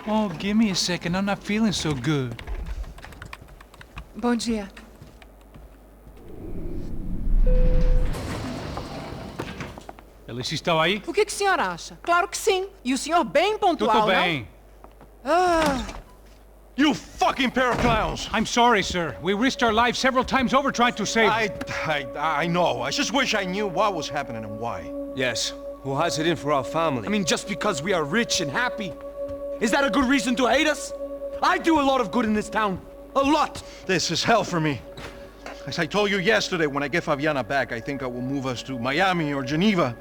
Oh, give me a second. I'm not feeling so good. Bom dia. Alice estava aí? O que o senhor acha? Claro que sim. E o senhor bem pontual, Tudo bem. não? Ah, You fucking pair of clowns! I'm sorry, sir. We risked our lives several times over trying to save... I know. I just wish I knew what was happening and why. Yes. Who has it in for our family? I mean, just because we are rich and happy, is that a good reason to hate us? I do a lot of good in this town. A lot! This is hell for me. As I told you yesterday, when I get Fabiana back, I think I will move us to Miami or Geneva.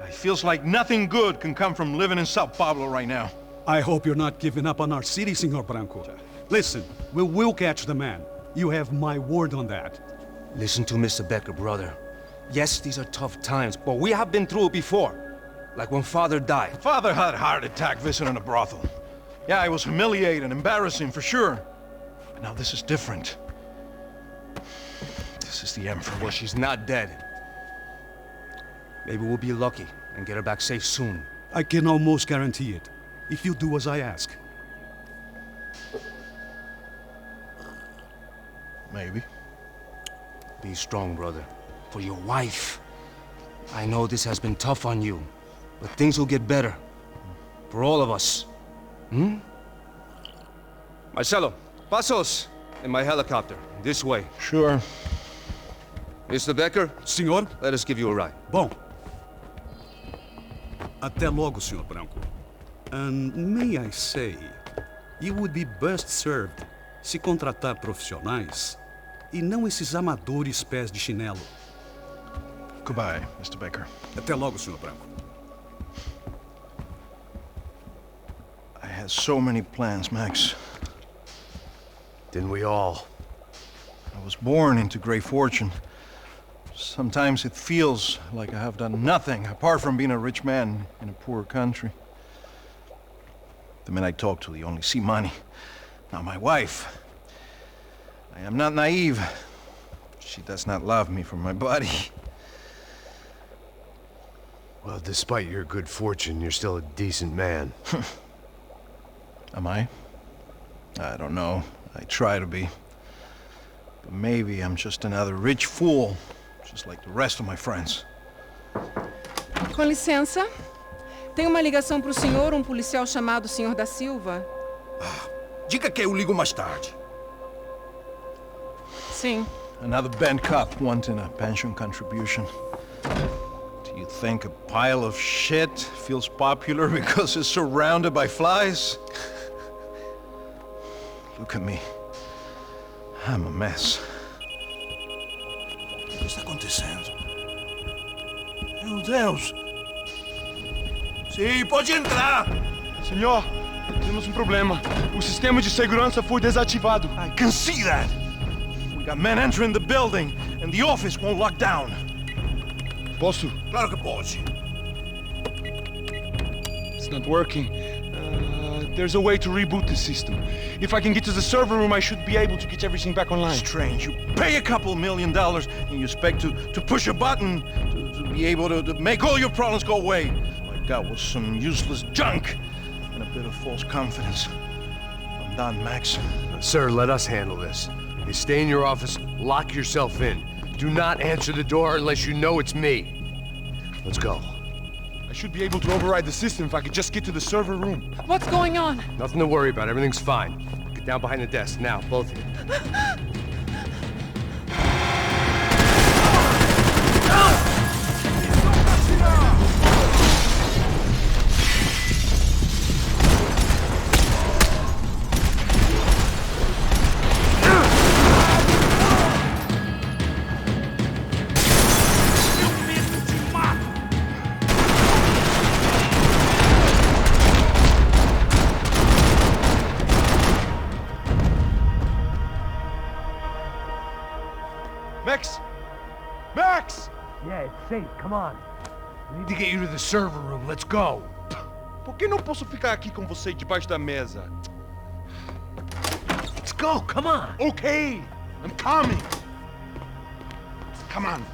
It feels like nothing good can come from living in Sao Paulo right now. I hope you're not giving up on our city, Senor Branco. Listen, we will catch the man. You have my word on that. Listen to Mr. Becker, brother. Yes, these are tough times, but we have been through it before. Like when Father died. Father had a heart attack visiting a brothel. Yeah, it was humiliating, embarrassing, for sure. But now this is different. This is the end for me. Well, she's not dead. Maybe we'll be lucky and get her back safe soon. I can almost guarantee it, if you do as I ask. Maybe. Be strong, brother. For your wife. I know this has been tough on you, but things will get better. For all of us. Hmm? Marcelo, pasos in my helicopter. This way. Sure. Mr. Becker, Senhor? let us give you a ride. Bom. Até logo, Senhor Branco. And may I say, you would be best served se contratar profissionais e não esses amadores pés de chinelo. Goodbye, Mr. Baker. Até logo, Senhor Branco. I had so many plans, Max. Didn't we all? I was born into great fortune. Sometimes it feels like I have done nothing apart from being a rich man in a poor country. The men I talk to, they only see money. Now my wife, I am not naive. She does not love me for my body. Well, despite your good fortune, you're still a decent man. Am I? I don't know. I try to be. But maybe I'm just another rich fool, just like the rest of my friends. com licença. Tem uma ligação para o senhor, um policial chamado Senhor da Silva. Diga que eu ligo mais tarde. Sim. Another bent cop wanting a pension contribution. Do you think a pile of shit feels popular because it's surrounded by flies? Look at me. I'm a mess. O que está acontecendo? Meu Deus! Sim, pode entrar! Senhor, temos um problema. O sistema de segurança foi desativado. I can see that! We got men entering the building, and the office won't lock down. Posso? Claro que pode. It's not working. There's a way to reboot the system. If I can get to the server room, I should be able to get everything back online. Strange. You pay a couple $1 million and you expect to push a button to be able to make all your problems go away. All I got was some useless junk and a bit of false confidence. I'm done, Max. Sir, let us handle this. You stay in your office, lock yourself in. Do not answer the door unless you know it's me. Let's go. I should be able to override the system if I could just get to the server room. What's going on? Nothing to worry about. Everything's fine. Get down behind the desk now, both of you. Max! Max! Yeah, it's safe. Come on. We need to get you to the server room. Let's go. Por que não posso ficar aqui com você debaixo da mesa? Let's go. Come on. Okay, I'm coming. Come on.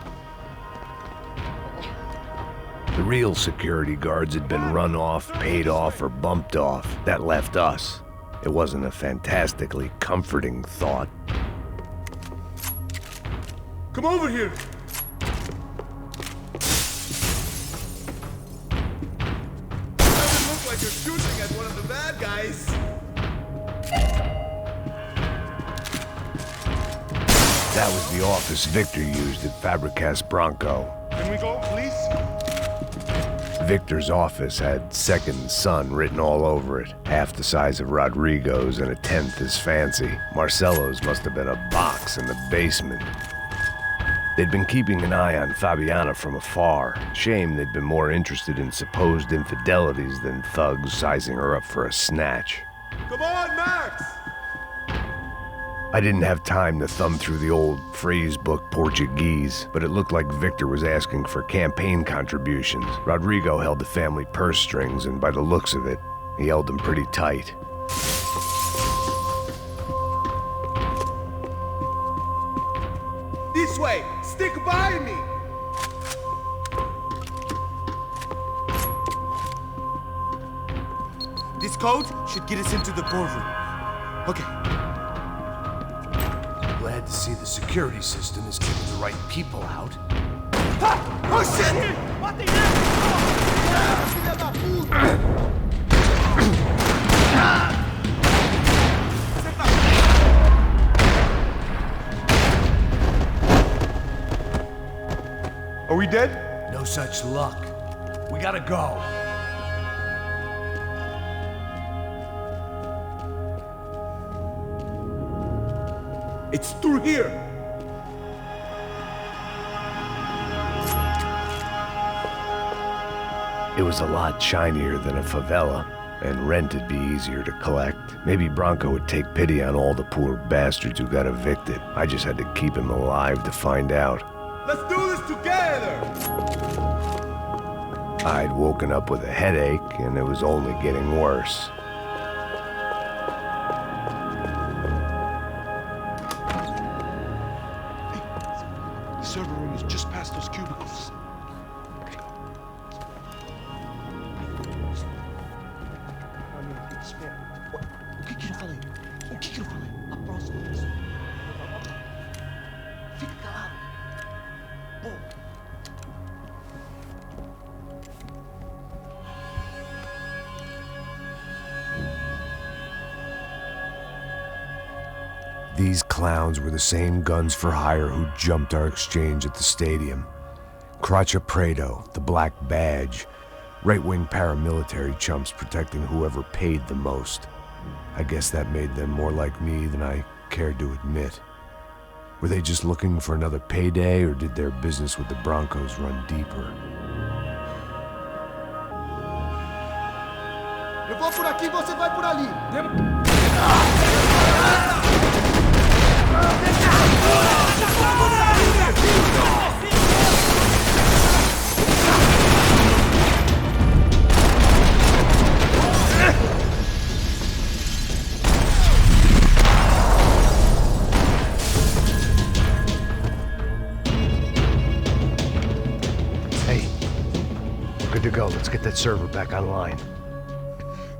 The real security guards had been run off, paid off, or bumped off. That left us. It wasn't a fantastically comforting thought. Come over here! Doesn't look like you're shooting at one of the bad guys. That was the office Victor used at Fabricas Bronco. Can we go, please? Victor's office had Second Son written all over it, half the size of Rodrigo's and a tenth as fancy. Marcelo's must have been a box in the basement. They'd been keeping an eye on Fabiana from afar. Shame they'd been more interested in supposed infidelities than thugs sizing her up for a snatch. Come on, Max! I didn't have time to thumb through the old phrase book Portuguese, but it looked like Victor was asking for campaign contributions. Rodrigo held the family purse strings, and by the looks of it, he held them pretty tight. This way! Stick by me! This code should get us into the boardroom. Okay. Glad to see the security system is keeping the right people out. Ha! Oh shit! What the Are we dead? No such luck. We gotta go. It's through here! It was a lot shinier than a favela, and rent'd be easier to collect. Maybe Bronco would take pity on all the poor bastards who got evicted. I just had to keep him alive to find out. Let's do this together! I'd woken up with a headache, and it was only getting worse. The server room is just past those cubicles. O que eu falei? O que eu falei? A próxima vez. Fica calado. Bom. These clowns were the same guns for hire who jumped our exchange at the stadium. Cracha Prado, the Black Badge, right-wing paramilitary chumps protecting whoever paid the most. I guess that made them more like me than I cared to admit. Were they just looking for another payday, or did their business with the Broncos run deeper? Eu vou por aqui, você vai por ali. Hey, we're good to go. Let's get that server back online.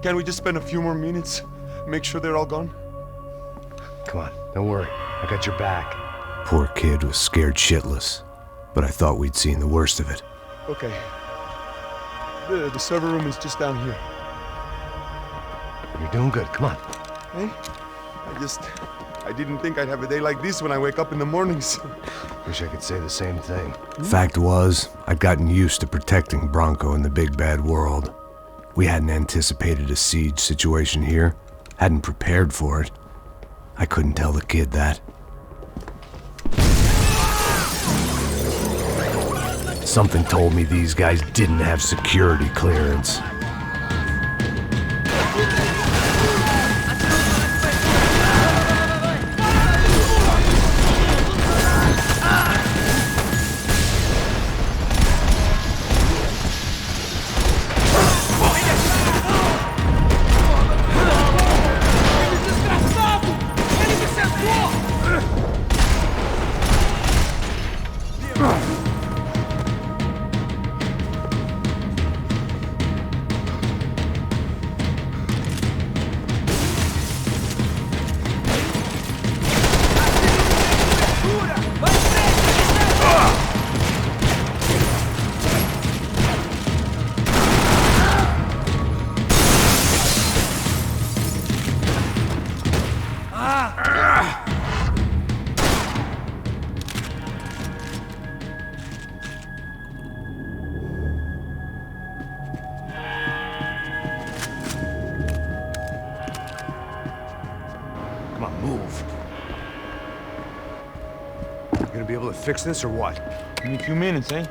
Can't we just spend a few more minutes? Make sure they're all gone? Come on, don't worry. I got your back. Poor kid was scared shitless, but I thought we'd seen the worst of it. Okay. The server room is just down here. You're doing good. Come on. Hey? I didn't think I'd have a day like this when I wake up in the mornings. Wish I could say the same thing. Fact was, I'd gotten used to protecting Bronco in the big bad world. We hadn't anticipated a siege situation here, hadn't prepared for it. I couldn't tell the kid that. Something told me these guys didn't have security clearance. able to fix this or what? Give me a few minutes, eh?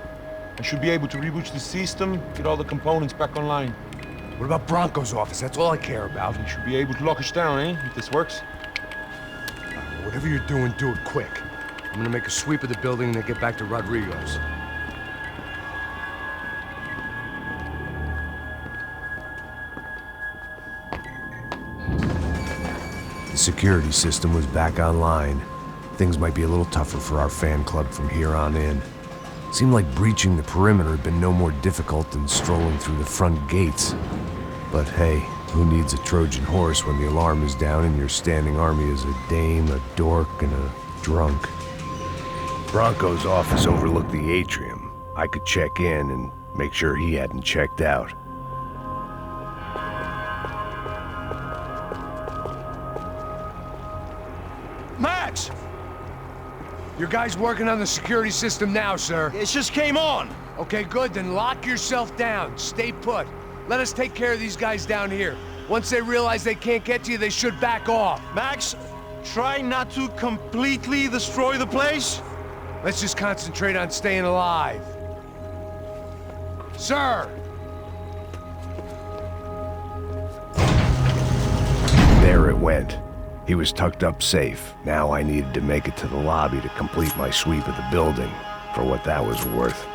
I should be able to reboot the system, get all the components back online. What about Bronco's office? That's all I care about. You should be able to lock us down, eh? If this works. Whatever you're doing, do it quick. I'm gonna make a sweep of the building and then get back to Rodrigo's. The security system was back online. Things might be a little tougher for our fan club from here on in. Seemed like breaching the perimeter had been no more difficult than strolling through the front gates. But hey, who needs a Trojan horse when the alarm is down and your standing army is a dame, a dork, and a drunk? Bronco's office overlooked the atrium. I could check in and make sure he hadn't checked out. Max! Your guy's working on the security system now, sir. It just came on. Okay, good, then lock yourself down. Stay put. Let us take care of these guys down here. Once they realize they can't get to you, they should back off. Max, try not to completely destroy the place. Let's just concentrate on staying alive. Sir! There it went. He was tucked up safe. Now I needed to make it to the lobby to complete my sweep of the building, for what that was worth.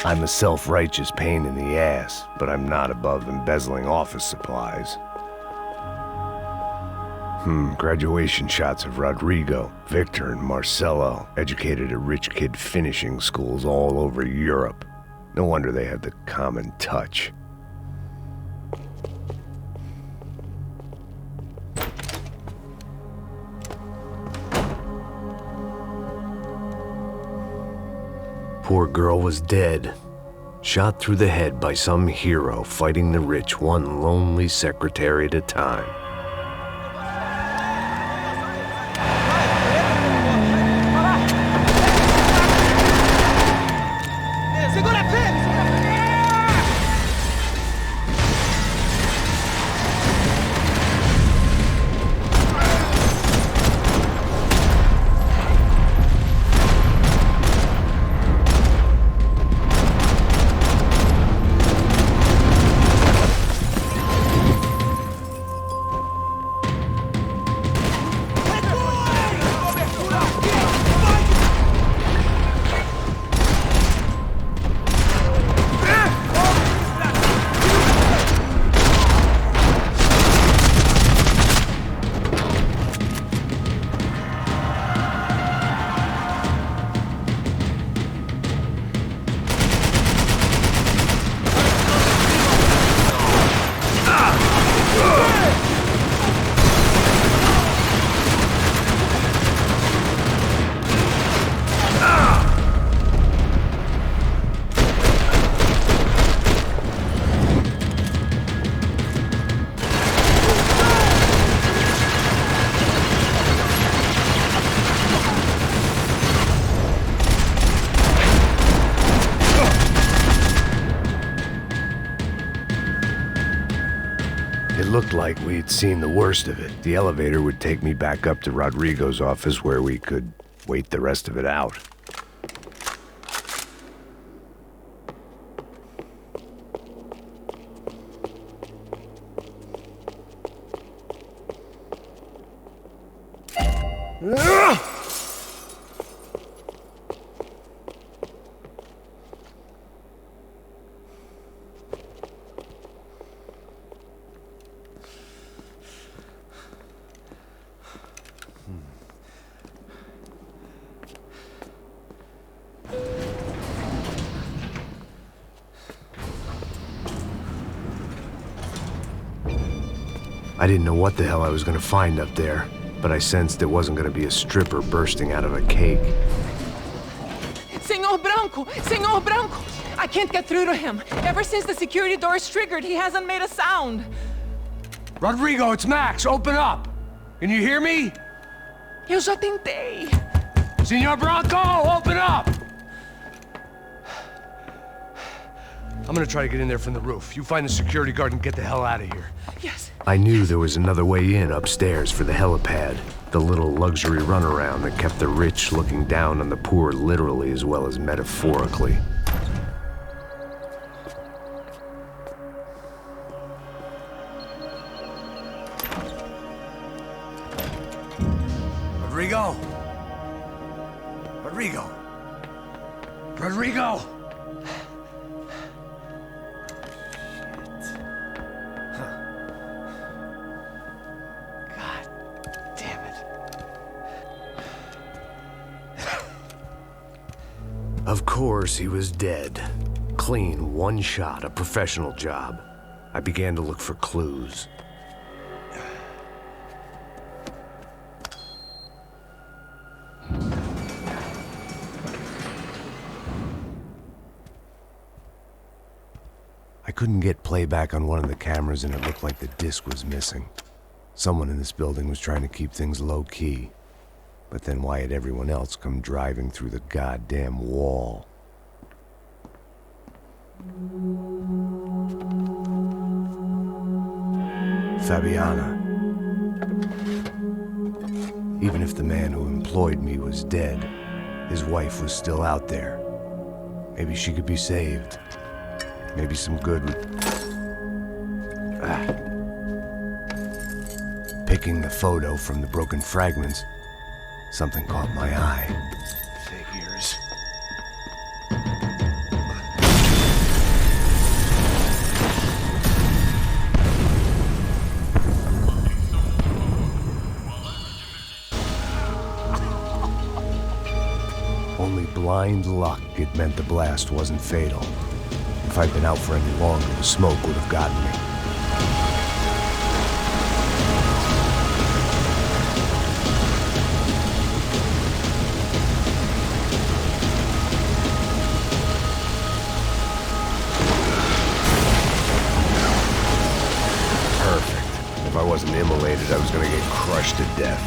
I'm a self-righteous pain in the ass, but I'm not above embezzling office supplies. Graduation shots of Rodrigo, Victor, and Marcelo, educated at rich kid finishing schools all over Europe. No wonder they have the common touch. Poor girl was dead. Shot through the head by some hero fighting the rich one lonely secretary at a time. It looked like we'd seen the worst of it. The elevator would take me back up to Rodrigo's office where we could wait the rest of it out. I didn't know what the hell I was going to find up there, but I sensed it wasn't going to be a stripper bursting out of a cake. Senor Branco! Senor Branco! I can't get through to him. Ever since the security door is triggered, he hasn't made a sound. Rodrigo, it's Max. Open up. Can you hear me? Eu já tentei. Senor Bronco, open up! I'm gonna try to get in there from the roof. You find the security guard and get the hell out of here. Yes. I knew there was another way in upstairs for the helipad, the little luxury runaround that kept the rich looking down on the poor literally as well as metaphorically. Rodrigo! Rodrigo! Rodrigo! Of course, he was dead. Clean, one shot, a professional job. I began to look for clues. I couldn't get playback on one of the cameras and it looked like the disc was missing. Someone in this building was trying to keep things low-key. But then why had everyone else come driving through the goddamn wall? Fabiana. Even if the man who employed me was dead, his wife was still out there. Maybe she could be saved. Maybe some good would... Picking the photo from the broken fragments, something caught my eye. Figures. Only blind luck it meant the blast wasn't fatal. If I'd been out for any longer, the smoke would have gotten me. Perfect. If I wasn't immolated, I was gonna get crushed to death.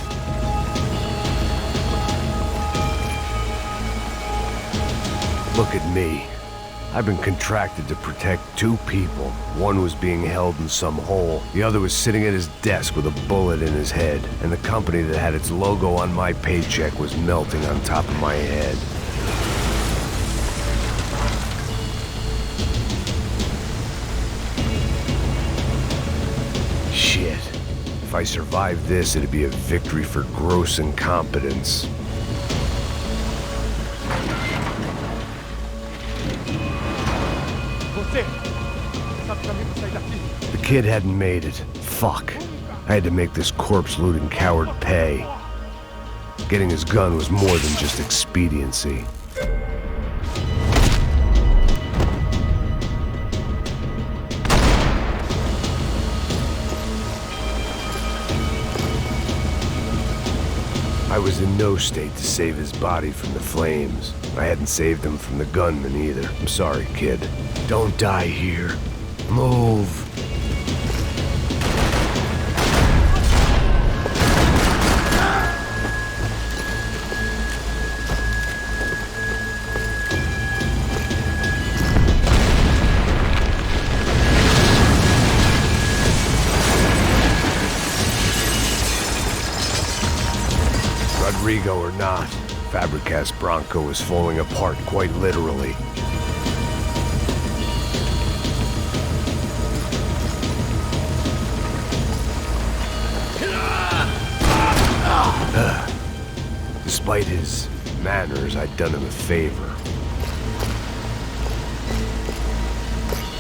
Look at me. I've been contracted to protect two people. One was being held in some hole. The other was sitting at his desk with a bullet in his head. And the company that had its logo on my paycheck was melting on top of my head. Shit. If I survived this, it'd be a victory for gross incompetence. The kid hadn't made it. Fuck. I had to make this corpse-looting coward pay. Getting his gun was more than just expediency. I was in no state to save his body from the flames. I hadn't saved him from the gunman either. I'm sorry, kid. Don't die here. Move. Rodrigo or not, Fabricas Bronco was falling apart quite literally. Despite his manners, I'd done him a favor.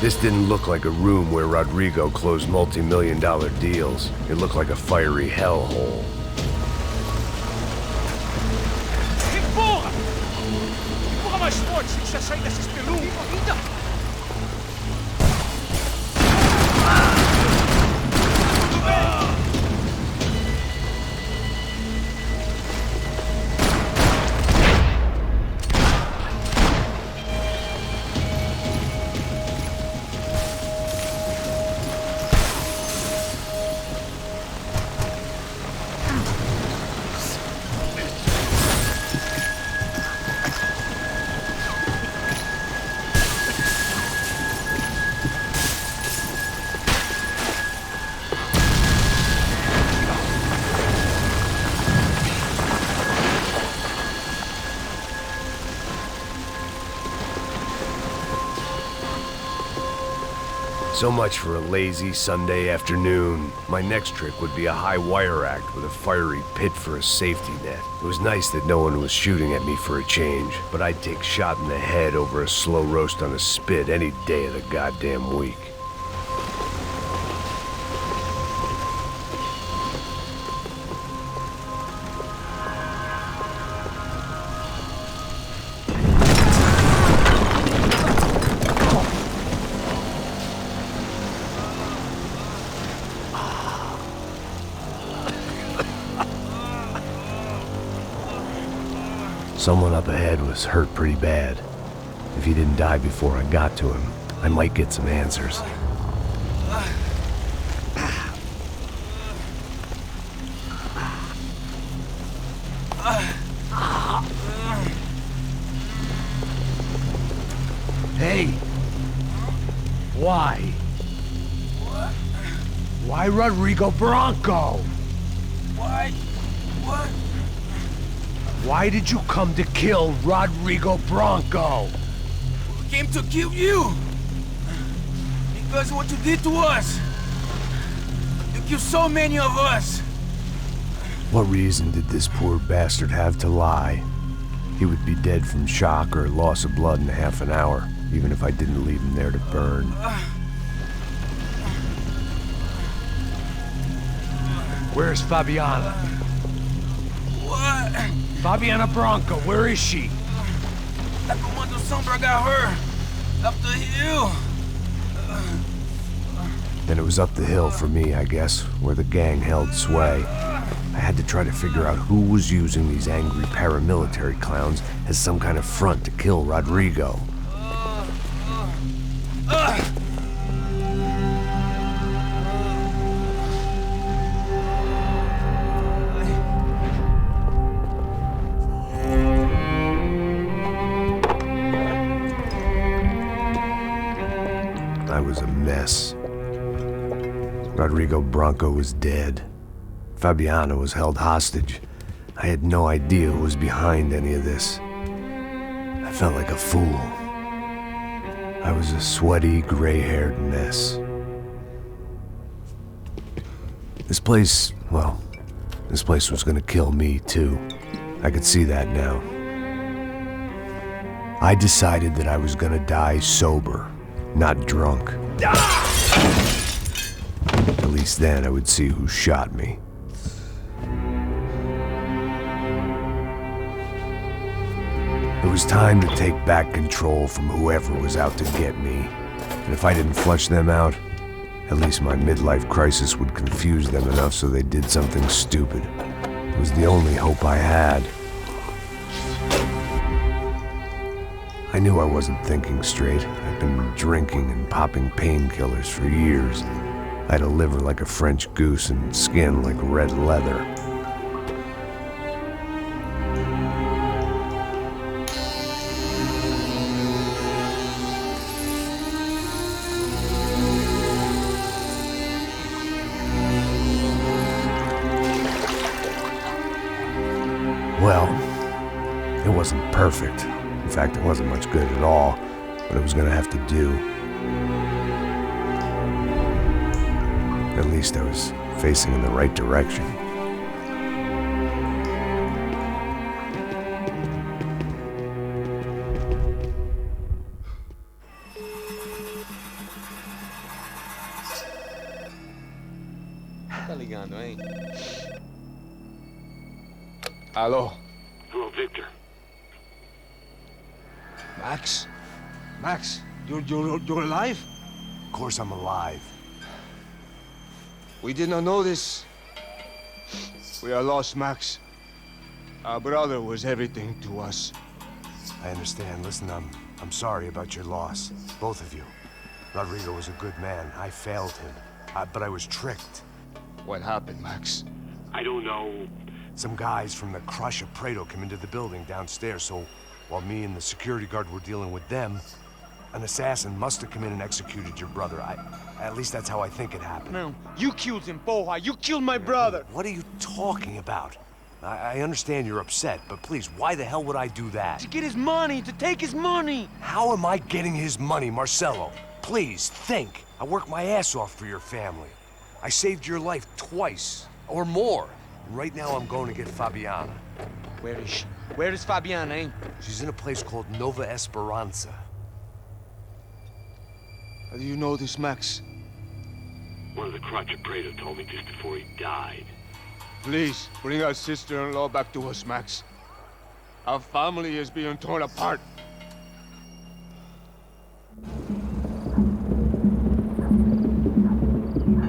This didn't look like a room where Rodrigo closed multi-million-dollar deals. It looked like a fiery hellhole. Empurra! Empurra mais forte, se quiser sair dessa espelunca. So much for a lazy Sunday afternoon. My next trick would be a high wire act with a fiery pit for a safety net. It was nice that no one was shooting at me for a change, but I'd take shot in the head over a slow roast on a spit any day of the goddamn week. Someone up ahead was hurt pretty bad. If he didn't die before I got to him, I might get some answers. Hey! Why? Why Rodrigo Bronco? Why? What? Why did you come to kill Rodrigo Bronco? We came to kill you! Because of what you did to us! You killed so many of us! What reason did this poor bastard have to lie? He would be dead from shock or loss of blood in half an hour, even if I didn't leave him there to burn. Where's Fabiana? What? Fabiana Bronco, where is she? That Commander Sombra got her! Up the hill! Then it was up the hill for me, I guess, where the gang held sway. I had to try to figure out who was using these angry paramilitary clowns as some kind of front to kill Rodrigo. I was a mess. Rodrigo Bronco was dead. Fabiana was held hostage. I had no idea who was behind any of this. I felt like a fool. I was a sweaty, gray-haired mess. This place, well, this place was gonna kill me too. I could see that now. I decided that I was gonna die sober, not drunk. At least then I would see who shot me. It was time to take back control from whoever was out to get me. And if I didn't flush them out, at least my midlife crisis would confuse them enough so they did something stupid. It was the only hope I had. I knew I wasn't thinking straight. I'd been drinking and popping painkillers for years. I had a liver like a French goose and skin like red leather. Well, it wasn't perfect. In fact, it wasn't much good at all, but it was gonna have to do. At least I was facing in the right direction. Tá ligando, hein? Alô? Hello, Victor. Max? Max, you're alive? Of course I'm alive. We did not know this. We are lost, Max. Our brother was everything to us. I understand. Listen, I'm sorry about your loss. Both of you. Rodrigo was a good man. I failed him. But I was tricked. What happened, Max? I don't know. Some guys from the Crush of Prado came into the building downstairs, so while me and the security guard were dealing with them, an assassin must have come in and executed your brother. At least that's how I think it happened. No, you killed him, Porra. You killed my brother. What are you talking about? I understand you're upset, but please, why the hell would I do that? To get his money, to take his money. How am I getting his money, Marcelo? Please, think. I worked my ass off for your family. I saved your life twice, or more. And right now I'm going to get Fabiana. Where is she? Where is Fabiana, eh? She's in a place called Nova Esperanza. How do you know this, Max? One of the Crotch Prado told me just before he died. Please, bring our sister-in-law back to us, Max. Our family is being torn apart.